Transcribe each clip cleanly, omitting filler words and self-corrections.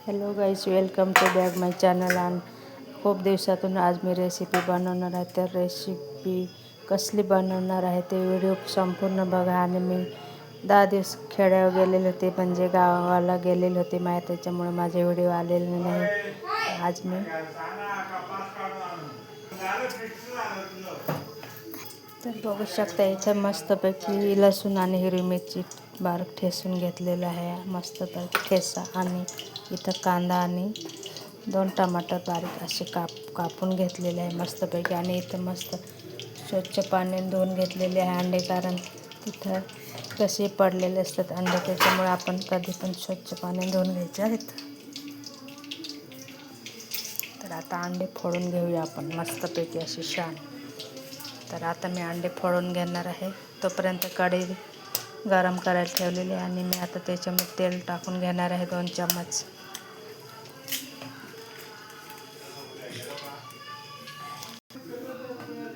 Hello guys, welcome to back my channel. आणि खूप दिवसातून आज मी रेसिपी बनवणार आहे. तर रेसिपी कसली बनवणार आहे ते व्हिडिओ संपूर्ण बघा. आणि मी 10 दिवस खेड्यावर गेलेले होते, म्हणजे गावाला गेलेले होते माहीत, त्याच्यामुळे माझे व्हिडिओ आलेले नाही. आज मी तर बघू शकता, इथं मस्तपैकी लसूण आणि हिरवी मिरची बारीक ठेसून घेतलेलं आहे, मस्तपैकी ठेसा. आणि इथं कांदा आणि 2 टमाटर बारीक असे कापून घेतलेले आहे मस्तपैकी. आणि इथं मस्त स्वच्छ पाण्याने धुवून घेतलेले आहे अंडे, कारण तिथं कसे पडलेले असतात अंडे, त्याच्यामुळे आपण कधी पण स्वच्छ पाण्याने धुवून घ्यायचे आहेत. तर आता अंडे फोडून घेऊया आपण मस्तपैकी असे छान. तर आता मी अंडे फोडून घेणार आहे. तोपर्यंत कढई गरम करायला ठेवलेली आहे आणि मी आता त्याच्यामध्ये तेल टाकून घेणार आहे 2 चम्मच.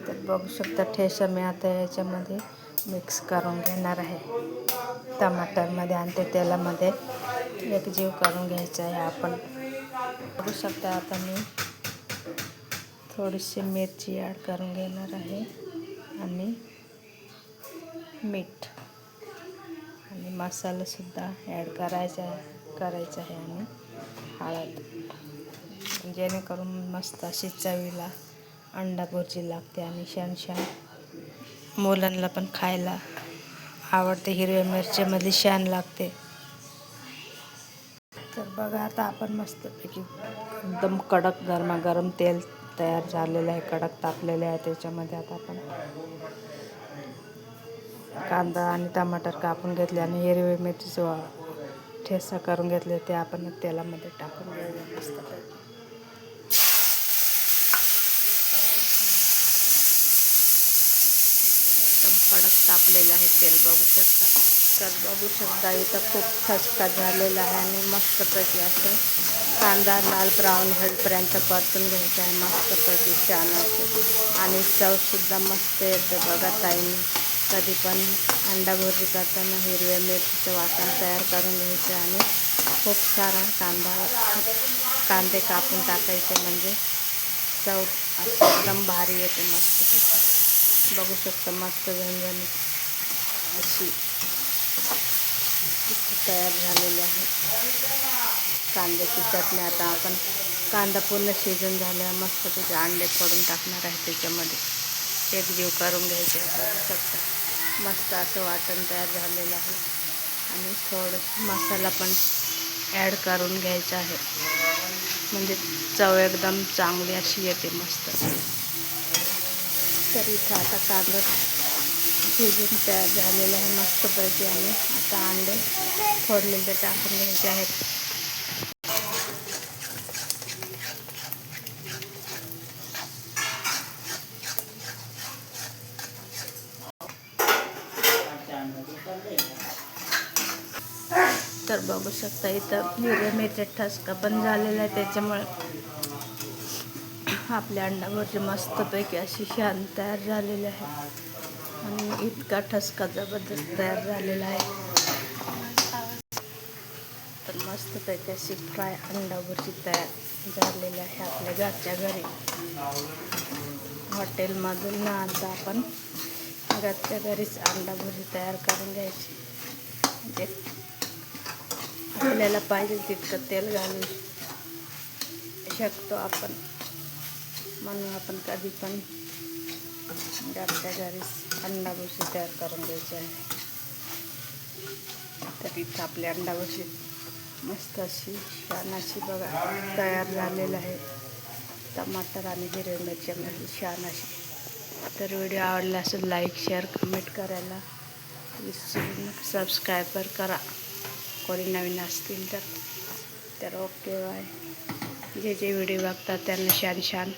तर बघू शकता, ठेचा मी आता याच्यामध्ये मिक्स करून घेणार आहे टमाटरमध्ये, आणि ते तेलामध्ये एकजीव करून घ्यायचं आहे आपण. बघू शकता, आता मी थोडीशी मिरची ॲड करून घेणार आहे आणि मीठ आणि मसालासुद्धा ॲड करायचा आहे आणि हळद, जेणेकरून मस्त अशी चवीला अंडा भुर्जी लागते आणि छान मुलांना पण खायला आवडते. हिरव्या मिरचीमध्ये छान लागते. तर बघा, आता आपण मस्तपैकी एकदम कडक गरमागरम तेल तयार झालेलं आहे, कडक तापलेले आहे. त्याच्यामध्ये आता आपण कांदा आणि टमाटर कापून घेतले आणि हिरवी मिरचीचं ठेचा करून घेतले, ते आपण तेलामध्ये टाकून घेऊया मस्तपैकी. एकदम कडक तापलेलं आहे तेल, बघू शकता. तर बघू शकता, इथं खूप ठसका झालेला आहे आणि मस्तपैकी असं कांदा लाल ब्राऊन होईपर्यंत परतून घ्यायचा आहे मस्तपैकी छान असे. आणि चवसुद्धा मस्त येते बघा. ताईंनी कधी पण अंडा भुर्जी करताना हिरव्या मिरचीचं वाटण तयार करून घ्यायचं आणि खूप सारा कांदे कापून टाकायचे, म्हणजे चव असं एकदम भारी येते मस्तपैकी. बघू शकता, मस्त झणझणीत अशी तयार झालेली आहे कांद्याची चटणी. आता आपण कांदा पूर्ण शिजून झाला, मस्तपैकी अंडे फोडून टाकणार आहे, त्याच्यामध्ये एकजीव करून घ्यायचे. बघू शकता, मस्त असं वाटण तयार झालेलं आहे. आणि थोडंसं मसाला पण ॲड करून घ्यायचा आहे, म्हणजे चव एकदम चांगली अशी येते मस्त. तर इथं आता कांदा शिजून तयार झालेलं आहे मस्तपैकी. आणि आता अंडे फोडलेले टाकून घ्यायचे आहेत. तर बघू शकता, इथं हिरव्या मिरच्या ठसका पण झालेला आहे, त्याच्यामुळे आपल्या अंडा भुर्जी मस्तपैकी अशी छान तयार झालेली आहे. आणि इतका ठसका जबरदस्त तयार झालेला आहे. तर मस्तपैकी अशी फ्राय अंडा भुर्जी तयार झालेली आहे आपल्या घरच्या घरी. हॉटेलमधून न आणता आपण घरच्या घरीच अंडा भुर्जी तयार करून घ्यायची. म्हणजे आपल्याला पाहिजे तितकं तेल घालू शकतो आपण, म्हणून आपण कधी पण घरच्या घरीच अंडा भुर्जी तयार करून घ्यायची आहे. तर इथं आपली अंडा भुर्जी मस्त अशी छान अशी बघा तयार झालेलं आहे, टमाटर आणि हिरव्या मिरच्यामध्ये छान अशी. तर व्हिडिओ आवडला असेल लाईक शेअर कमेंट करायला विसरू, सबस्क्राईबर करा कोणी नवीन असतील तर. Okay bye. जे व्हिडिओ बघतात त्यांना छान